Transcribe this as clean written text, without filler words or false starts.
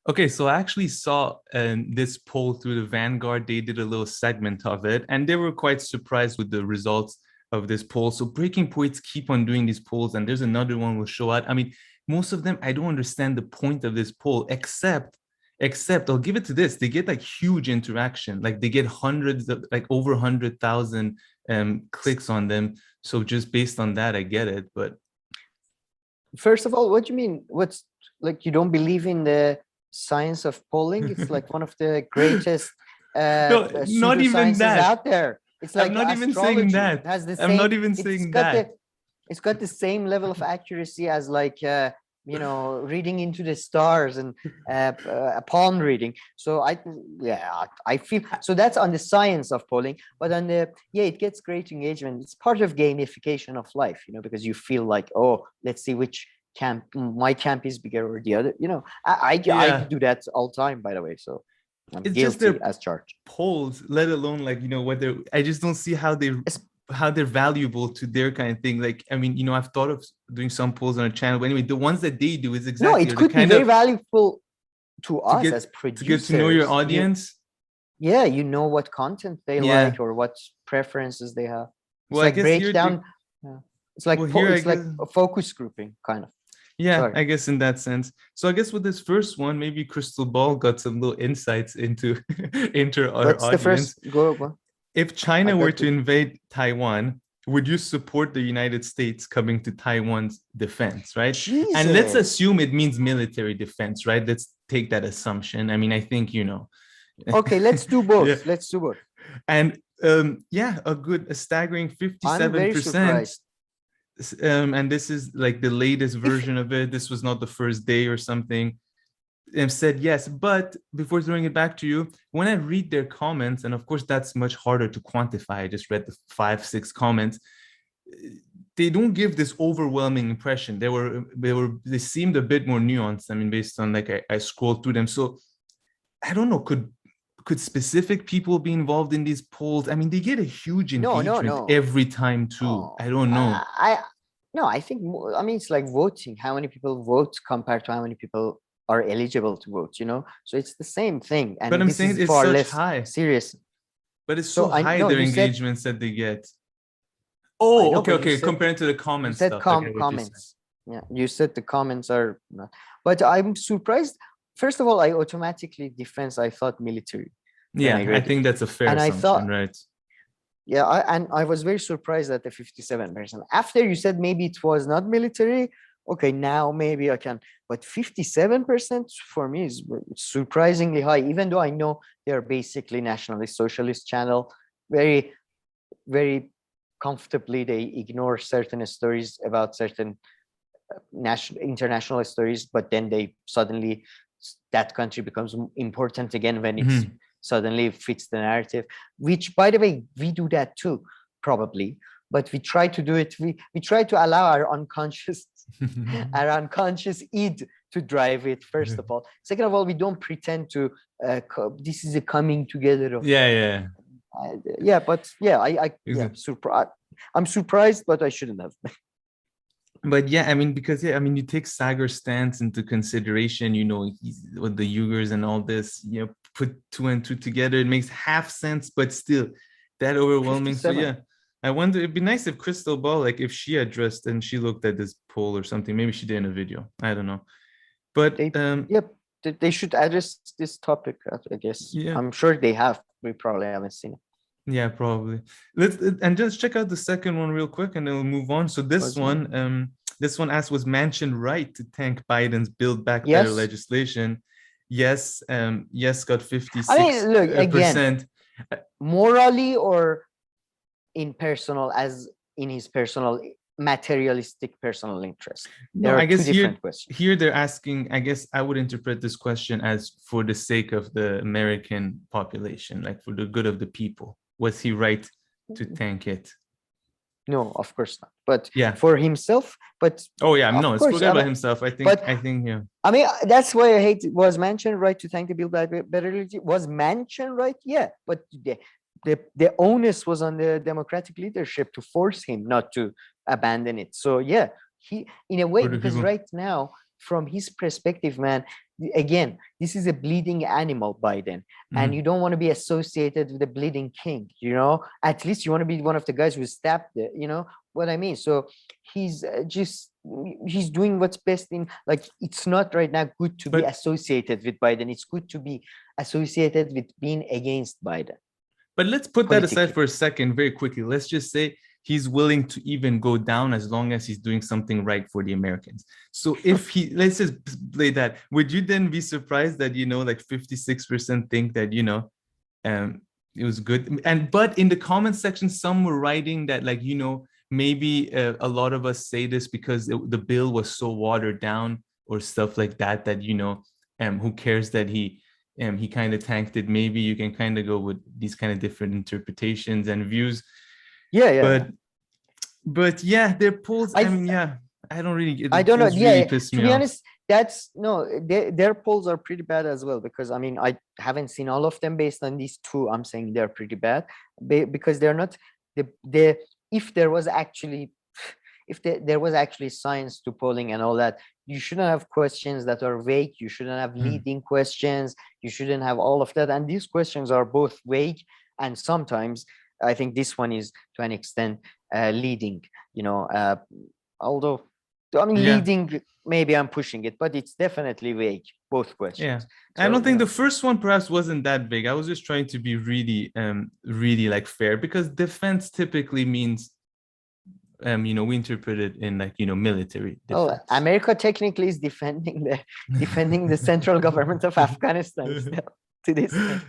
Okay, so I actually saw this poll through the Vanguard. They did a little segment of it, and they were quite surprised with the results of this poll. So breaking points keep on doing these polls, and there's another one we'll show out. I mean, most of them, I don't understand the point of this poll, except I'll give it to this. They get like huge interaction, like they get hundreds of like over 100,000 clicks on them. So just based on that, I get it. But First of all, what do you mean? What's like you don't believe in the science of polling? It's like one of the greatest no, not even pseudosciences that. out there. It's I'm like not even saying astrology. that. It has the I'm same. not even It's saying got that. the same level of accuracy as like reading into the stars and palm reading. So I feel so that's on the science of polling, but on the it gets great engagement. It's part of gamification of life, because you feel like, oh, let's see which camp my camp is bigger or the other. I Yeah, do that all the time, by the way. So I'm it's just guilty their as charged. polls, let alone like whether I just don't see how they're valuable to their kind of thing. Like, I mean, I've thought of doing some polls on a channel, but anyway, the ones that they do is No, exactly it the could be kind very of valuable to to us get as to get to know your producers. audience. Yeah, you know what content they Yeah. like or what preferences they have. It's Well, I like guess here breakdown. Yeah. It's like I it's like guess a focus grouping kind of. yeah, Sorry. I guess in that sense. So I guess with this first one, maybe Crystal Ball got some little insights into into our What's the audience. first go? If I China were got to to invade Taiwan, would you support the United States coming to Taiwan's defense, right? And let's Jesus. assume it means military defense, right? Let's take that assumption. I mean, I think Okay, let's do yeah. both. Let's do both. And a staggering I'm very 57%. surprised. And this is like the latest If version of it. This was not the first day or something. And said yes. But before throwing it back to you, when I read their comments, and of course that's much harder to quantify, I just read the 5, 6 comments. They don't give this overwhelming impression. They seemed a bit more nuanced. I mean, based on like I scrolled through them. So I don't know, could specific people be involved in these polls? I mean, they get a huge engagement no. every time too. Oh, I don't know. no, I think I mean it's like voting. How many people vote compared to how many people are eligible to vote. So it's the same thing, But and I'm this saying is it's far such less high. serious. But it's so So I high know their you said engagements that they get. I Oh, know, okay, but okay. Comparing to the you comment said stuff, I get what you're saying. comments. Yeah, you said the comments are not, but I'm surprised. First of all, I automatically defense. I thought military when I Yeah, I read it, think that's a fair and I assumption, thought, right? yeah, I was very surprised at the 57%. After you said maybe it was not military, okay, now maybe I can, but 57% for me is surprisingly high, even though I know they're basically nationalist socialist channel. Very, very comfortably they ignore certain stories about certain national international stories, but then they suddenly that country becomes important again when it's Mhm. suddenly fits the narrative, which by the way we do that too probably, but we try to do it, we try to allow our unconscious our unconscious id to drive it, first of all. Second of all, we don't pretend to this is a coming together of Yeah, yeah, but I yeah, exactly. I'm surprised, but I shouldn't have. But yeah, I mean, because yeah, I mean, you take Sagar's stance into consideration, he's with the Uyghurs and all this, put two and two together, it makes half sense, but still that overwhelming. So 57. yeah, I wonder, it'd be nice if Crystal Ball, like if she addressed and she looked at this poll or something, maybe she did in a video. I don't know. But They yep, they should address this topic, I guess. yeah, I'm sure they have. We probably haven't seen it. yeah, probably. And just check out the second one real quick and then we'll move on. So this one asks, was Manchin right to tank Biden's Build Back Better Yes. legislation? Yes, yes, got 56%. I mean, look, again, morally or in personal, as in his personal materialistic personal interest. No, There are I guess two different questions. here they're asking, I guess I would interpret this question as for the sake of the American population, like for the good of the people. Was he right to tank it? No, of course not. But Yeah. for himself, but oh yeah, of no, it's course, forget about himself. I think yeah. I mean, that's why I hate. Was Manchin right to thank the Build Back Better? Was Manchin right? Yeah, but the onus was on the Democratic leadership to force him not to abandon it. So yeah, he in a way, For the because people. right now from his perspective, man, again, this is a bleeding animal, Biden, and you don't want to be associated with the bleeding king. At least you want to be one of the guys who stabbed it. You know what I mean? So he's he's doing what's best in, like, it's not right now good to be associated with Biden. It's good to be associated with being against Biden. But let's put that aside for a second, very quickly. Let's just say he's willing to even go down as long as he's doing something right for the Americans. So if let's just play that, would you then be surprised that, like 56% think that, it was good? But in the comment section, some were writing that, like, maybe a lot of us say this because the bill was so watered down or stuff like that, that, who cares that he kind of tanked it. Maybe you can kind of go with these kind of different interpretations and views. But yeah, their polls, I don't know. Really to be honest, their polls are pretty bad as well, because I haven't seen all of them. Based on these two, I'm saying they're pretty bad because they're not if there was actually science to polling and all that, you shouldn't have questions that are vague. You shouldn't have leading questions. You shouldn't have all of that. And these questions are both vague, and sometimes I think this one is to an extent leading, although leading, maybe I'm pushing it, but it's definitely vague, both questions. Yeah. So, I don't think the first one perhaps wasn't that big. I was just trying to be really, really like fair, because defense typically means, we interpret it in like, military defense. America technically is defending the central government of Afghanistan still, to this day.